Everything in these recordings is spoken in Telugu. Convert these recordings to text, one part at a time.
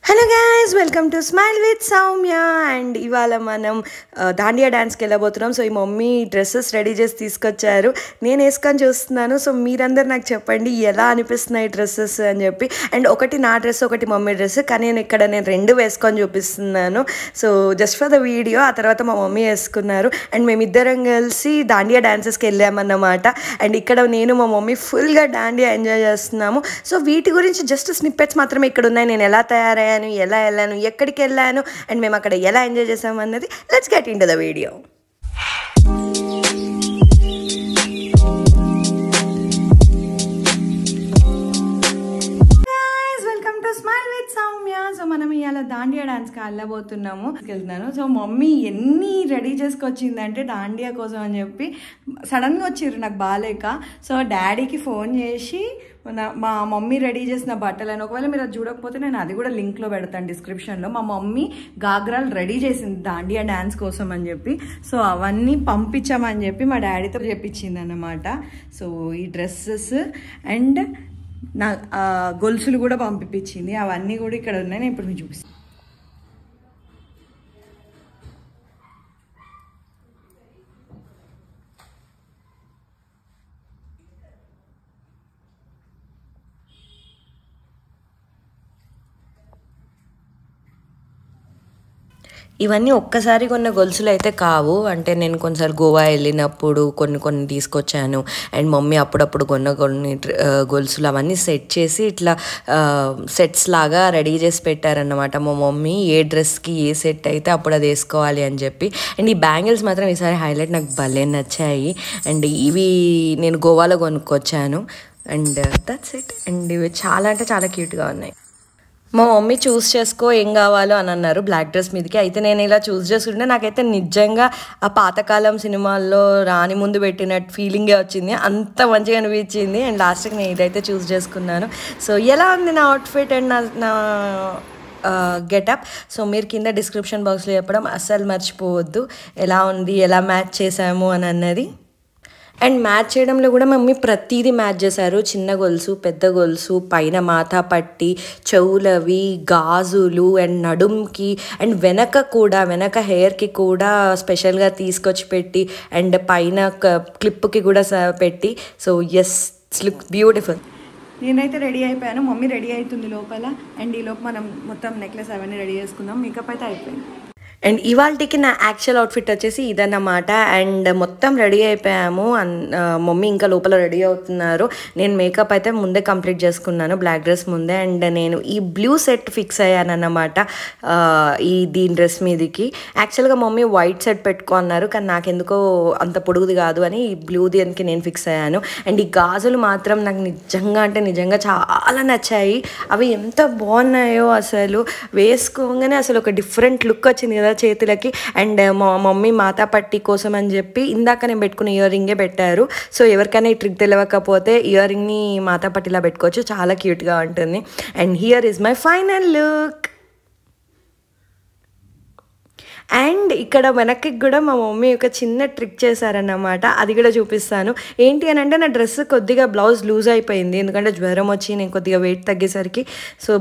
Hello guys, welcome to smile with Soumya. And ఇవాళ మనం దాండియా డ్యాన్స్కి వెళ్ళబోతున్నాం. సో ఈ మమ్మీ డ్రెస్సెస్ రెడీ చేసి తీసుకొచ్చారు, నేను వేసుకొని చూస్తున్నాను. సో మీరందరూ నాకు చెప్పండి ఎలా అనిపిస్తున్నాయి డ్రెస్సెస్ అని చెప్పి. అండ్ ఒకటి నా డ్రెస్, ఒకటి మమ్మీ డ్రెస్, కానీ నేను రెండు వేసుకొని చూపిస్తున్నాను. So just for the video. ఆ తర్వాత మా మమ్మీ వేసుకున్నారు అండ్ మేమిద్దరం కలిసి దాండియా డాన్సెస్కి వెళ్ళామన్నమాట. అండ్ ఇక్కడ నేను మా మమ్మీ ఫుల్గా దాండియా ఎంజాయ్ చేస్తున్నాము. సో వీటి గురించి జస్ట్ స్నిప్పెట్స్ మాత్రమే ఇక్కడ ఉన్నాయి. నేను ఎలా తయారయ్యాను, ఎలా వెళ్ళాను, ఎక్కడికి వెళ్ళాను అండ్ మేము అక్కడ ఎలా ఎంజాయ్ చేసాము అన్నది. Let's get in to the video. So మనం ఇవాళ దాండియా డాన్స్కి వెళ్ళబోతున్నాను. సో మమ్మీ ఎన్ని రెడీ చేసుకొచ్చిందంటే దాండియా కోసం అని చెప్పి సడన్గా వచ్చిర్రు నాకు బాగాలేక. సో డాడీకి ఫోన్ చేసి మా మమ్మీ రెడీ చేసిన బట్టలను, ఒకవేళ మీరు అది చూడకపోతే నేను అది కూడా లింక్లో పెడతాను డిస్క్రిప్షన్లో. మా మమ్మీ గాగ్రాలు రెడీ చేసింది దాండియా డాన్స్ కోసం అని చెప్పి. సో అవన్నీ పంపించామని చెప్పి మా డాడీతో చెప్పించింది అన్నమాట. సో ఈ డ్రెస్సెస్ అండ్ నా గొలుసులు కూడా పంపించింది. అవన్నీ కూడా ఇక్కడ ఉన్నాయి, నేను ఇప్పుడు మీకు చూపిస్తాను. ఇవన్నీ ఒక్కసారి కొన్న గొలుసులు అయితే కావు. అంటే నేను కొన్నిసార్లు గోవా వెళ్ళినప్పుడు కొన్ని తీసుకొచ్చాను. అండ్ మమ్మీ అప్పుడప్పుడు కొన్ని గొలుసులు అవన్నీ సెట్ చేసి ఇట్లా సెట్స్ లాగా రెడీ చేసి పెట్టారన్నమాట. మా మమ్మీ ఏ డ్రెస్కి ఏ సెట్ అయితే అప్పుడు అది వేసుకోవాలి అని చెప్పి. అండ్ ఈ బ్యాంగిల్స్ మాత్రం ఈసారి హైలైట్, నాకు భలే నచ్చాయి. అండ్ ఇవి నేను గోవాలో కొనుక్కొచ్చాను. And that's it. అండ్ ఇవి చాలా అంటే చాలా క్యూట్గా ఉన్నాయి. మా మమ్మీ చూస్ చేసుకో ఏం కావాలో అని అన్నారు బ్లాక్ డ్రెస్ మీదకి. అయితే నేను ఇలా చూస్ చేసుకుంటే నాకైతే నిజంగా ఆ పాతకాలం సినిమాల్లో రాని ముందు పెట్టినట్టు ఫీలింగే వచ్చింది, అంత మంచిగా అనిపించింది. అండ్ లాస్ట్కి నేను ఇదైతే చూస్ చేసుకున్నాను. సో ఎలా ఉంది నా అవుట్ఫిట్ అండ్ నా గెటప్? సో మీరు కింద డిస్క్రిప్షన్ బాక్స్లో చెప్పడం అస్సలు మర్చిపోవద్దు ఎలా ఉంది, ఎలా మ్యాచ్ చేసాము అని అన్నది. అండ్ మ్యాచ్ చేయడంలో కూడా మమ్మీ ప్రతిదీ మ్యాచ్ చేశారు. చిన్న గొలుసు, పెద్ద గొలుసు, పైన మాథా పట్టి, చెవులవి, గాజులు అండ్ నడుంకి అండ్ వెనక హెయిర్కి కూడా స్పెషల్గా తీసుకొచ్చి పెట్టి అండ్ పైన క్లిప్కి కూడా పెట్టి. So yes, it's look beautiful. నేనైతే రెడీ అయిపోయాను, మమ్మీ రెడీ అవుతుంది లోపల. అండ్ ఈ లోపు మనం మొత్తం నెక్లెస్ అవన్నీ రెడీ చేసుకుందాం. మేకప్ అయితే అయిపోయింది. అండ్ ఇవాళకి నా యాక్చువల్ అవుట్ఫిట్ వచ్చేసి ఇదన్నమాట. అండ్ మొత్తం రెడీ అయిపోయాము. మమ్మీ ఇంకా లోపల రెడీ అవుతున్నారు. నేను మేకప్ అయితే ముందే కంప్లీట్ చేసుకున్నాను, బ్లాక్ డ్రెస్ ముందే. అండ్ నేను ఈ బ్లూ సెట్ ఫిక్స్ అయ్యాను అన్నమాట దీని డ్రెస్ మీదకి. యాక్చువల్గా మమ్మీ వైట్ సెట్ పెట్టుకో అన్నారు, కానీ నాకెందుకో అంత పొడుగుది కాదు అని ఈ బ్లూ దీనికి నేను ఫిక్స్ అయ్యాను. అండ్ ఈ గాజులు మాత్రం నాకు నిజంగా చాలా నచ్చాయి. అవి ఎంత బాగున్నాయో అసలు, వేసుకోగానే అసలు ఒక డిఫరెంట్ లుక్ వచ్చింది కదా చేతులకి. అండ్ మా మమ్మీ మాతా పట్టి కోసం అని చెప్పి ఇందాక నేను పెట్టుకున్న ఇయర్ రింగే పెట్టారు. సో ఎవరికైనా ఈ ట్రిక్ తెలియకపోతే ఇయర్ రింగ్ని మాతా పట్టిలా పెట్టుకోవచ్చు, చాలా క్యూట్గా ఉంటుంది. And here is my final look. And ఇక్కడ వెనక్కి కూడా మా మమ్మీ ఒక చిన్న ట్రిక్ చేశారన్నమాట, అది కూడా చూపిస్తాను. ఏంటి అని అంటే నా డ్రెస్ కొద్దిగా బ్లౌజ్ లూజ్ అయిపోయింది, ఎందుకంటే జ్వరం వచ్చి నేను కొద్దిగా వెయిట్ తగ్గేసరికి సో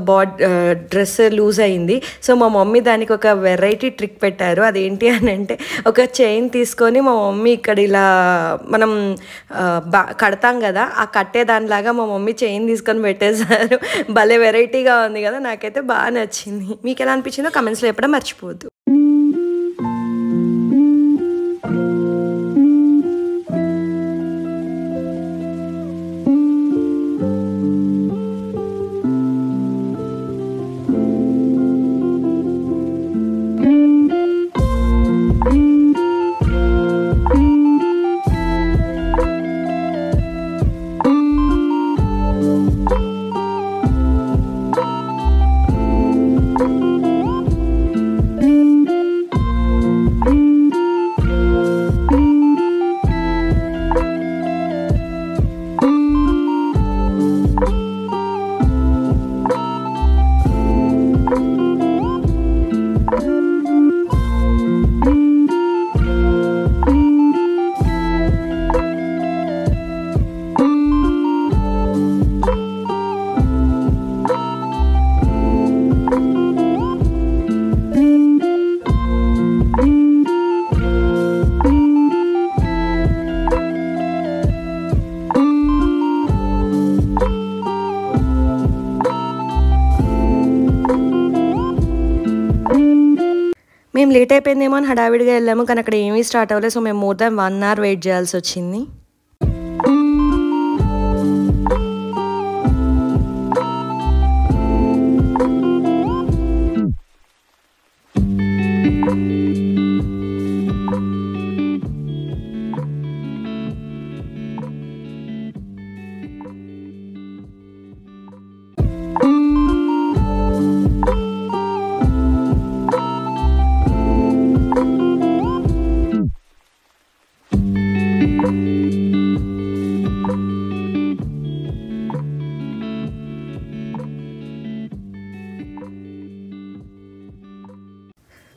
డ్రెస్ లూజ్ అయింది. సో మా మమ్మీ దానికి ఒక వెరైటీ ట్రిక్ పెట్టారు. అదేంటి అని అంటే ఒక చైన్ తీసుకొని మా మమ్మీ ఇక్కడ ఇలా మనం కడతాం కదా, ఆ కట్టే దానిలాగా మా మమ్మీ చైన్ తీసుకొని పెట్టేశారు. భలే వెరైటీగా ఉంది కదా, నాకైతే బాగా నచ్చింది. మీకు ఎలా అనిపించిందో కమెంట్స్లో చెప్పడం మర్చిపోవద్దు. మేము లేట్ అయిపోయిందేమో అని హడావిడిగా వెళ్ళాము, కానీ అక్కడ ఏమీ స్టార్ట్ అవ్వలేదు. సో మేము మోర్ దాన్ 1 hour వెయిట్ చేయాల్సి వచ్చింది.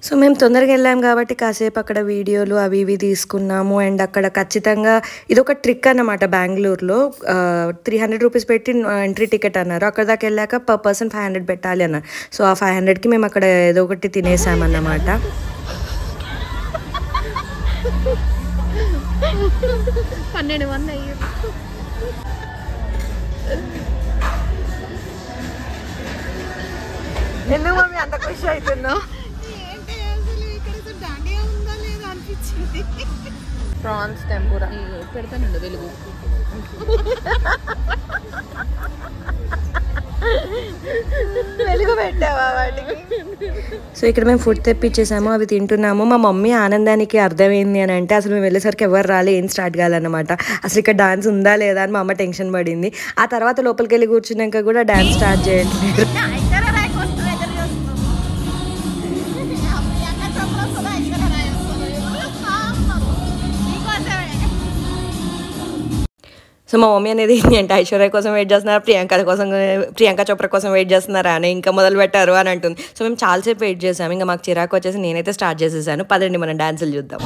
సో మేము తొందరగా వెళ్ళాము కాబట్టి కాసేపు అక్కడ వీడియోలు అవి ఇవి తీసుకున్నాము. అండ్ అక్కడ ఖచ్చితంగా ఇదొక ట్రిక్ అన్నమాట. బెంగళూరులో 300 రూపీస్ పెట్టి ఎంట్రీ టికెట్ అన్నారు. అక్కడ దాకా వెళ్ళాక పర్ పర్సన్ 500 పెట్టాలి అన్నారు. సో ఆ 500కి మేము అక్కడ ఏదో ఒకటి తినేసామన్నమాట. 12 మంది అయ్యారు. ఎందుకు మమ్మీ అంత ఖుషి అవుతున్నావు? ప్రాన్స్ టెంపురా పెడతానండి వెలుగు. వెలుగు పెట్టావా వాటికి? సో ఇక్కడ మేము ఫుడ్ తెప్పించేసాము, అవి తింటున్నాము. మా మమ్మీ ఆనందానికి అర్థమైంది అని అంటే అసలు మేము వెళ్ళేసరికి ఎవరు రాలే, ఏం స్టార్ట్ కావాలన్నమాట. అసలు ఇక్కడ డాన్స్ ఉందా లేదా అని మా అమ్మ టెన్షన్ పడింది. ఆ తర్వాత లోపలికి వెళ్ళి కూర్చున్నాక కూడా డాన్స్ స్టార్ట్ చేయట్లేదు. సో మా మమ్మీ అనేది అంటే ఐశ్వర్య కోసం వెయిట్ చేస్తున్నారు, ప్రియాంక చోప్రా కోసం వెయిట్ చేస్తున్నారా అని ఇంకా మొదలు పెట్టారు అని అంటుంది. సో మేము చాలాసేపు వెయిట్ చేసాము. ఇంకా మాకు చిరాకు వచ్చేసి నేనైతే స్టార్ట్ చేసేసాను. పదండి మనం డాన్సులు చూద్దాం.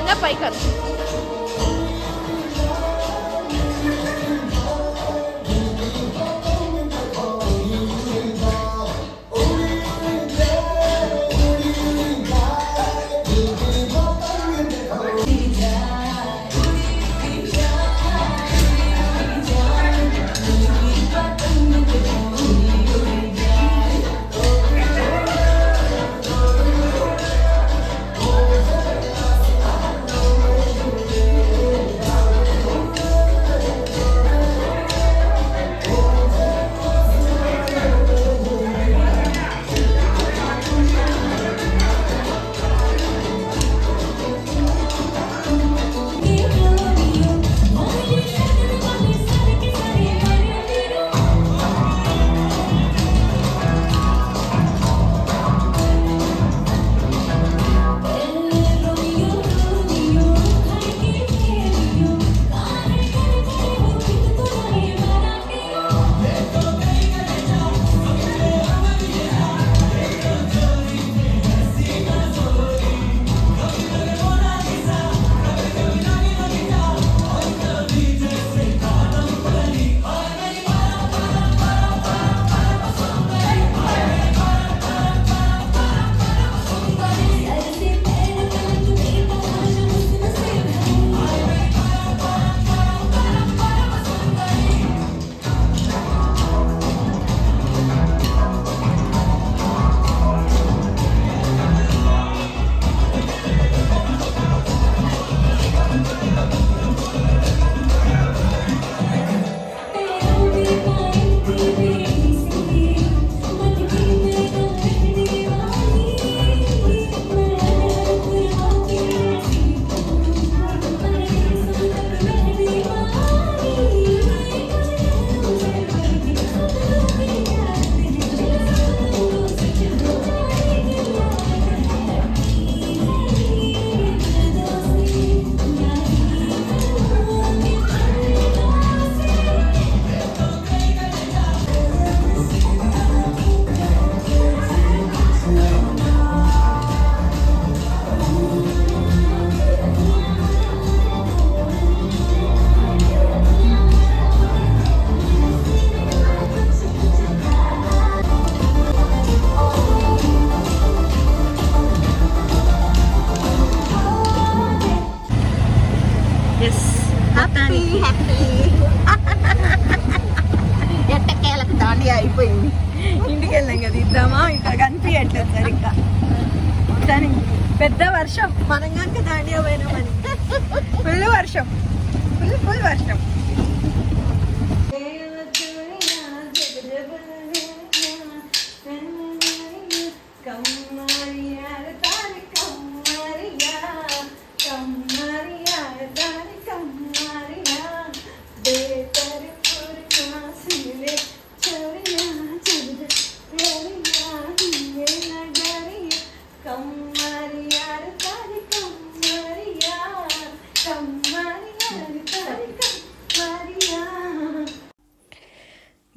కింద పైకి అయిపోయింది. ఇంటికి వెళ్ళాం కదా ఇద్దామా, ఇక్కడ కనిపించట్లేదు సరిగ్గా. కానీ పెద్ద వర్షం, మనం కనుక దాండియా పోయినామని ఫుల్ వర్షం, ఫుల్ వర్షం.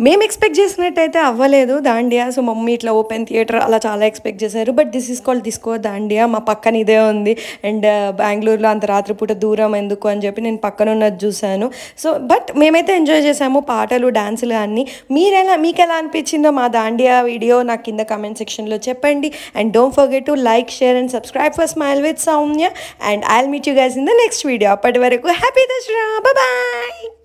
మేము ఎక్స్పెక్ట్ చేసినట్టయితే అవ్వలేదు దాండియా. సో మమ్మీ ఇట్లా ఓపెన్ థియేటర్ అలా చాలా ఎక్స్పెక్ట్ చేశారు. But this is called disco Dandiya. మా పక్కన ఇదే ఉంది. అండ్ బెంగళూరులో అంత రాత్రిపూట దూరం ఎందుకు అని చెప్పి నేను పక్కన ఉన్నది చూశాను. సో బట్ మేమైతే ఎంజాయ్ చేసాము, పాటలు డాన్సులు అన్నీ. మీకు ఎలా అనిపించిందో మా దాండియా వీడియో నాకు కింద కమెంట్ సెక్షన్లో చెప్పండి. And don't forget to like, share and subscribe for smile with Soumya. And I will meet you guys in the next video. అప్పటి వరకు హ్యాపీ దసరా, బాయ్.